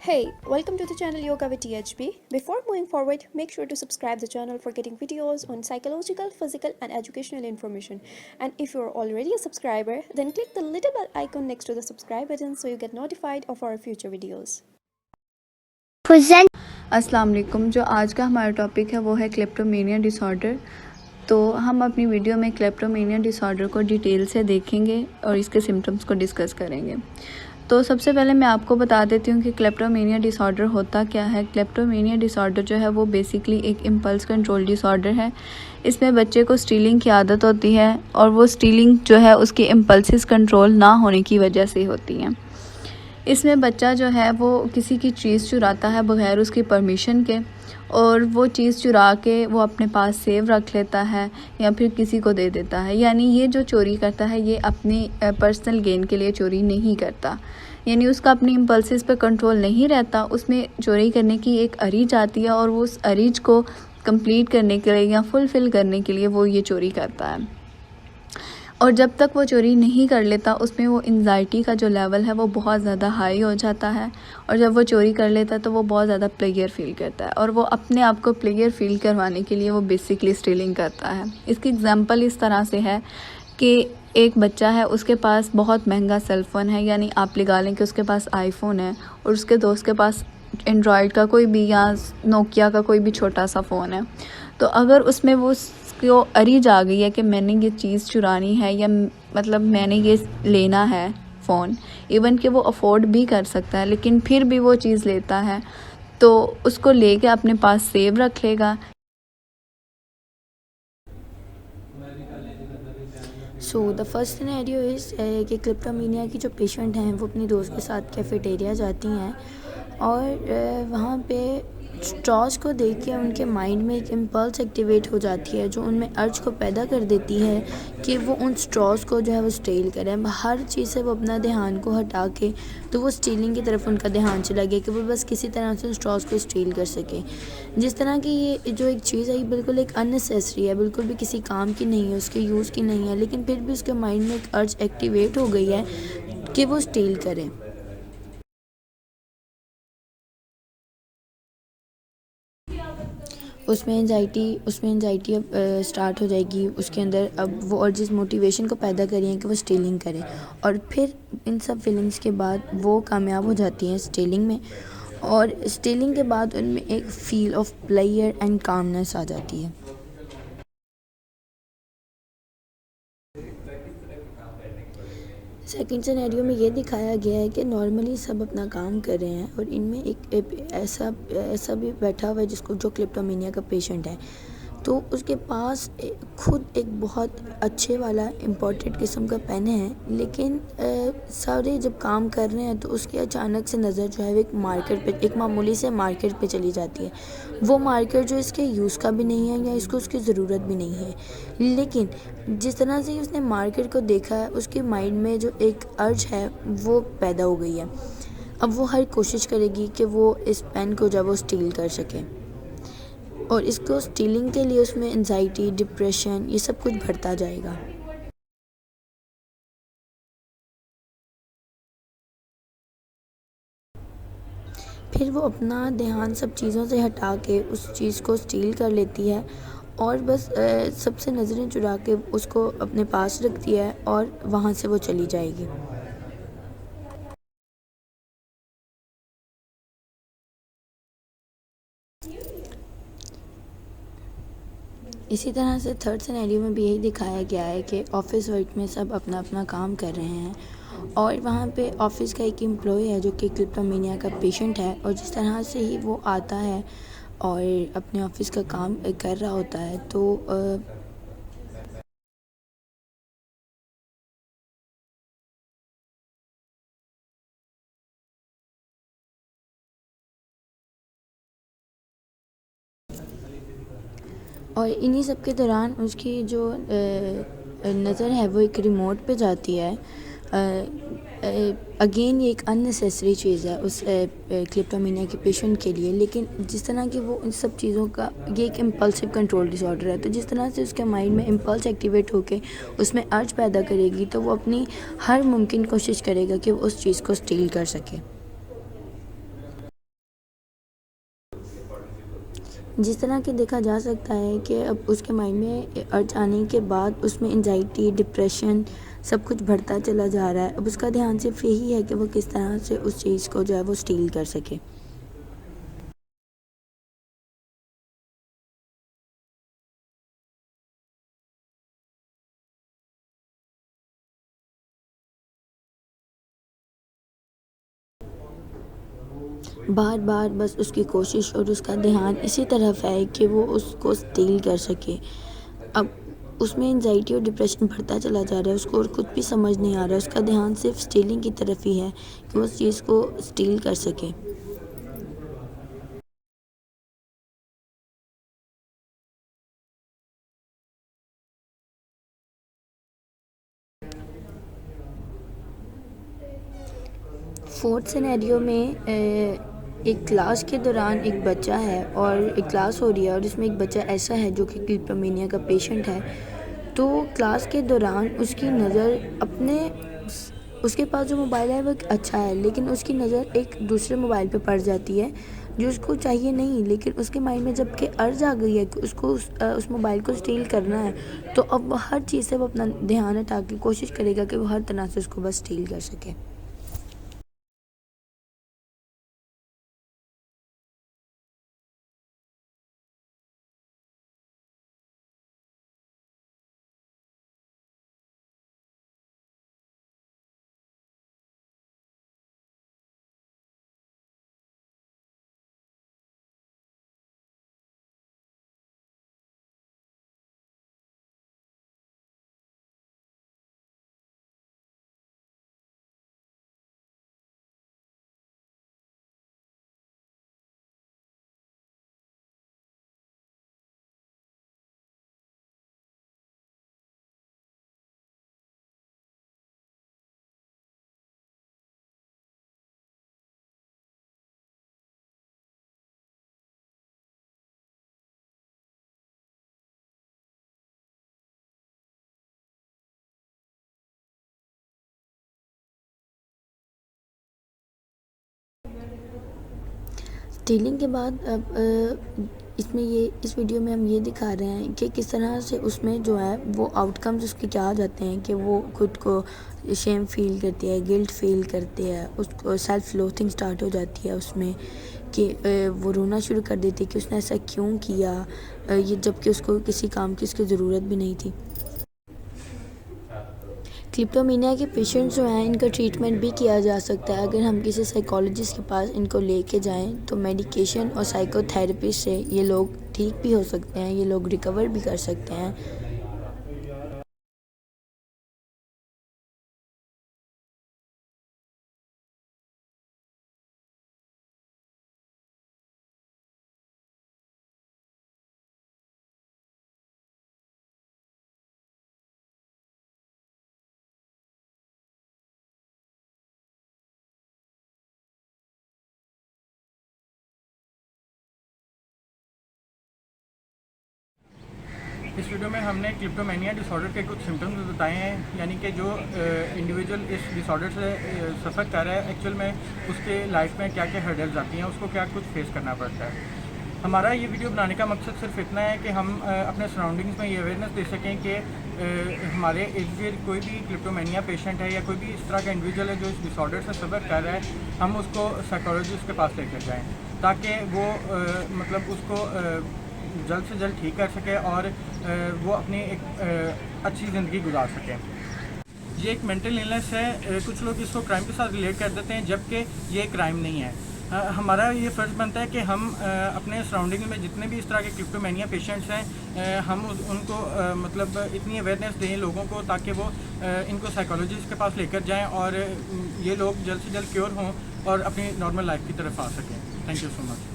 Hey, welcome to the channel Yoga with THB. Before moving forward, make sure to subscribe the channel for getting videos on psychological, physical and educational information. And if you're already a subscriber, then click the little bell icon next to the subscribe button so you get notified of our future videos. अस्सलाम वालेकुम। जो आज का हमारा topic है वो है kleptomania disorder. तो हम अपनी वीडियो में क्लेप्टोमेनिया डिसऑर्डर को डिटेल से देखेंगे और इसके सिम्टम्स को डिस्कस करेंगे। तो सबसे पहले मैं आपको बता देती हूँ कि क्लेप्टोमेनिया डिसऑर्डर होता क्या है। क्लेप्टोमेनिया डिसऑर्डर जो है वो बेसिकली एक इम्पल्स कंट्रोल डिसऑर्डर है। इसमें बच्चे को स्टीलिंग की आदत होती है और वो स्टीलिंग जो है उसके इम्पल्सिस कंट्रोल ना होने की वजह से होती हैं। इसमें बच्चा जो है वो किसी की चीज़ चुराता है बग़ैर उसकी परमिशन के, और वो चीज़ चुरा के वो अपने पास सेव रख लेता है या फिर किसी को दे देता है। यानी ये जो चोरी करता है ये अपनी पर्सनल गेन के लिए चोरी नहीं करता, यानी उसका अपनी इम्पल्सिस पे कंट्रोल नहीं रहता। उसमें चोरी करने की एक अरीज आती है और वो उस अरीज को कंप्लीट करने के लिए या फुलफ़िल करने के लिए वो ये चोरी करता है। और जब तक वो चोरी नहीं कर लेता उसमें वो एंजाइटी का जो लेवल है वो बहुत ज़्यादा हाई हो जाता है, और जब वो चोरी कर लेता है तो वो बहुत ज़्यादा प्लेयर फील करता है, और वो अपने आप को प्लेयर फील करवाने के लिए वो बेसिकली स्टीलिंग करता है। इसकी एग्जांपल इस तरह से है कि एक बच्चा है, उसके पास बहुत महंगा सेलफ़ोन है, यानी आप लगा लें कि उसके पास आईफोन है और उसके दोस्त के पास एंड्रॉयड का कोई भी या नोकिया का कोई भी छोटा सा फ़ोन है। तो अगर उसमें वो को अरीज आ गई है कि मैंने ये चीज़ चुरानी है या मतलब मैंने ये लेना है फ़ोन, इवन कि वो अफोर्ड भी कर सकता है लेकिन फिर भी वो चीज़ लेता है, तो उसको लेके अपने पास सेव रख लेगा। So the first scenario is कि क्लिप्टोमेनिया की जो पेशेंट हैं वो अपनी दोस्त के साथ कैफेटेरिया जाती हैं और वहाँ पे स्ट्रॉज को देख के उनके माइंड में एक इम्पल्स एक्टिवेट हो जाती है जो उनमें अर्ज को पैदा कर देती है कि वो उन स्ट्रॉज को जो है वो स्टील करें। हर चीज़ से वो अपना ध्यान को हटा के तो वो स्टीलिंग की तरफ उनका ध्यान चला गया कि वो बस किसी तरह से उन स्ट्रॉज को स्टील कर सके। जिस तरह की ये जो एक चीज़ है ये बिल्कुल एक अननेसेसरी है, बिल्कुल भी किसी काम की नहीं है, उसके यूज़ की नहीं है, लेकिन फिर भी उसके माइंड में एक अर्ज एक्टिवेट हो गई है कि वो स्टील करें। उसमें एंजाइटी अब स्टार्ट हो जाएगी उसके अंदर। अब वो और जिस मोटिवेशन को पैदा करी है कि वो स्टीलिंग करें, और फिर इन सब फीलिंग्स के बाद वो कामयाब हो जाती हैं स्टीलिंग में, और स्टीलिंग के बाद उनमें एक feel of player and calmness आ जाती है। सेकंड सिनेरियो में ये दिखाया गया है कि नॉर्मली सब अपना काम कर रहे हैं और इनमें एक ऐसा भी बैठा हुआ है जिसको जो क्लिप्टोमेनिया का पेशेंट है, तो उसके पास खुद एक बहुत अच्छे वाला इम्पोर्टेड किस्म का पेन है, लेकिन सारे जब काम कर रहे हैं तो उसकी अचानक से नज़र जो है वो एक मार्कर पे, एक मामूली से मार्कर पे चली जाती है। वो मार्कर जो इसके यूज़ का भी नहीं है या इसको उसकी ज़रूरत भी नहीं है, लेकिन जिस तरह से उसने मार्कर को देखा है उसके माइंड में जो एक अर्ज है वो पैदा हो गई है। अब वो हर कोशिश करेगी कि वो इस पेन को जब वो स्टील कर सके, और इसको स्टीलिंग के लिए उसमें एंजाइटी, डिप्रेशन, ये सब कुछ बढ़ता जाएगा। फिर वो अपना ध्यान सब चीज़ों से हटा के उस चीज़ को स्टील कर लेती है और बस सबसे नज़रें चुरा के उसको अपने पास रखती है और वहाँ से वो चली जाएगी। इसी तरह से थर्ड सिनेरियो में भी यही दिखाया गया है कि ऑफिस वर्क में सब अपना अपना काम कर रहे हैं और वहाँ पे ऑफिस का एक एम्प्लॉय है जो कि क्लिप्टोमेनिया का पेशेंट है, और जिस तरह से ही वो आता है और अपने ऑफिस का काम कर रहा होता है तो और इन्हीं सब के दौरान उसकी जो नज़र है वो एक रिमोट पे जाती है। अगेन ये एक अननेसेसरी चीज़ है उस क्लिप्टोमेनिया के पेशेंट के लिए, लेकिन जिस तरह की वो इन सब चीज़ों का, ये एक इम्पल्सिव कंट्रोल डिसऑर्डर है, तो जिस तरह से उसके माइंड में इम्पल्स एक्टिवेट होके उसमें अर्ज पैदा करेगी तो वो अपनी हर मुमकिन कोशिश करेगा कि वो उस चीज़ को स्टील कर सके। जिस तरह के देखा जा सकता है कि अब उसके माइंड में अर्ज आने के बाद उसमें एंजाइटी, डिप्रेशन सब कुछ बढ़ता चला जा रहा है। अब उसका ध्यान सिर्फ यही है कि वो किस तरह से उस चीज़ को जो है वो स्टील कर सके। बार बार बस उसकी कोशिश और उसका ध्यान इसी तरफ है कि वो उसको स्टील कर सके। अब उसमें एंजाइटी और डिप्रेशन बढ़ता चला जा रहा है, उसको और कुछ भी समझ नहीं आ रहा है, उसका ध्यान सिर्फ स्टीलिंग की तरफ ही है कि वो उस चीज़ को स्टील कर सके। फोर्थ सिनेरियो में एक क्लास के दौरान एक बच्चा है और एक क्लास हो रही है और इसमें एक बच्चा ऐसा है जो कि क्लिप्टोमेनिया का पेशेंट है। तो क्लास के दौरान उसकी नज़र उसके पास जो मोबाइल है वो अच्छा है, लेकिन उसकी नज़र एक दूसरे मोबाइल पे पड़ जाती है जो उसको चाहिए नहीं, लेकिन उसके माइंड में जब कि अर्ज आ गई है कि उसको उस मोबाइल को स्टील करना है, तो अब वो हर चीज़ से वो अपना ध्यान हटा के कोशिश करेगा कि वो हर तरह से उसको बस स्टील कर सके। स्टीलिंग के बाद अब इस वीडियो में हम ये दिखा रहे हैं कि किस तरह से उसमें जो है वो आउटकम्स उसके क्या आ जाते हैं कि वो खुद को शेम फील करती है, गिल्ट फील करती है, उसको सेल्फ लोथिंग स्टार्ट हो जाती है उसमें कि वो रोना शुरू कर देती है कि उसने ऐसा क्यों किया, ये जबकि उसको किसी काम की उसकी ज़रूरत भी नहीं थी। क्लिप्टोमेनिया के पेशेंट्स जो हैं इनका ट्रीटमेंट भी किया जा सकता है। अगर हम किसी साइकोलॉजिस्ट के पास इनको लेके जाएं तो मेडिकेशन और साइकोथेरेपी से ये लोग ठीक भी हो सकते हैं, ये लोग रिकवर भी कर सकते हैं। इस वीडियो में हमने क्लिप्टोमेनिया डिसऑर्डर के कुछ सिम्टम्स बताए हैं, यानी कि जो इंडिविजुअल इस डिसऑर्डर से सफ़र कर रहा है, एक्चुअल में उसके लाइफ में क्या क्या हर्डल्स आती हैं, उसको क्या कुछ फेस करना पड़ता है। हमारा ये वीडियो बनाने का मकसद सिर्फ इतना है कि हम अपने सराउंडिंग्स में ये अवेयरनेस दे सकें कि हमारे इर्द गिर्द कोई भी क्लिप्टोमेनिया पेशेंट है या कोई भी इस तरह का इंडिविजुअल है जो इस डिसऑर्डर से सफ़र कर रहा है, हम उसको साइकोलॉजिस्ट के पास लेकर जाएँ ताकि वो मतलब उसको जल्द से जल्द ठीक कर सके और वो अपनी एक अच्छी ज़िंदगी गुजार सकें। ये एक मेंटल इलनेस है, कुछ लोग इसको क्राइम के साथ रिलेट कर देते हैं जबकि ये क्राइम नहीं है। हमारा ये फ़र्ज़ बनता है कि हम अपने सराउंडिंग में जितने भी इस तरह के क्लिप्टोमेनिया पेशेंट्स हैं हम उनको मतलब इतनी अवेयरनेस दें लोगों को ताकि वो इनको साइकोलॉजिस्ट के पास लेकर जाएं और ये लोग जल्द से जल्द क्योर हों और अपनी नॉर्मल लाइफ की तरफ आ सकें। Thank you so much.